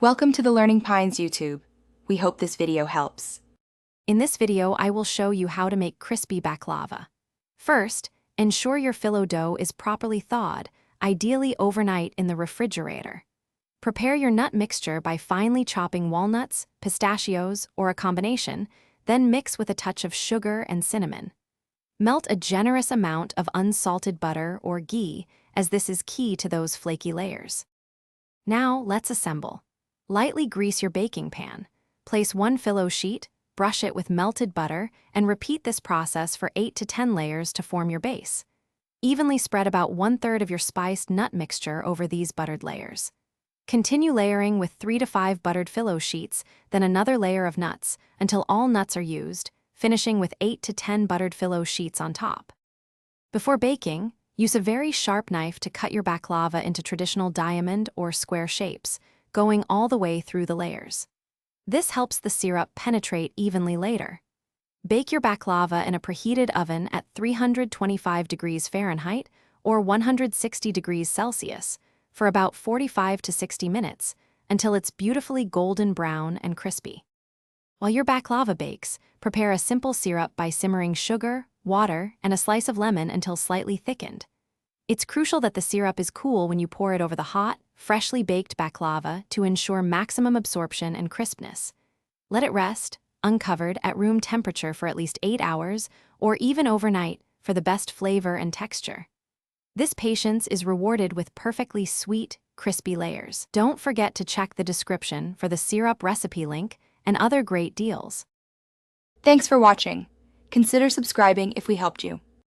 Welcome to the Learning Pines YouTube. We hope this video helps. In this video, I will show you how to make crispy baklava. First, ensure your phyllo dough is properly thawed, ideally overnight in the refrigerator. Prepare your nut mixture by finely chopping walnuts, pistachios, or a combination, then mix with a touch of sugar and cinnamon. Melt a generous amount of unsalted butter or ghee, as this is key to those flaky layers. Now, let's assemble. Lightly grease your baking pan. Place one phyllo sheet, brush it with melted butter, and repeat this process for 8 to 10 layers to form your base. Evenly spread about 1/3 of your spiced nut mixture over these buttered layers. Continue layering with 3 to 5 buttered phyllo sheets, then another layer of nuts, until all nuts are used, finishing with 8 to 10 buttered phyllo sheets on top. Before baking, use a very sharp knife to cut your baklava into traditional diamond or square shapes, going all the way through the layers. This helps the syrup penetrate evenly later. Bake your baklava in a preheated oven at 325 degrees Fahrenheit or 160 degrees Celsius for about 45 to 60 minutes until it's beautifully golden brown and crispy. While your baklava bakes, prepare a simple syrup by simmering sugar, water, and a slice of lemon until slightly thickened. It's crucial that the syrup is cool when you pour it over the hot, freshly baked baklava to ensure maximum absorption and crispness. Let it rest, uncovered, at room temperature for at least 8 hours or even overnight for the best flavor and texture. This patience is rewarded with perfectly sweet, crispy layers. Don't forget to check the description for the syrup recipe link and other great deals. Thanks for watching. Consider subscribing if we helped you.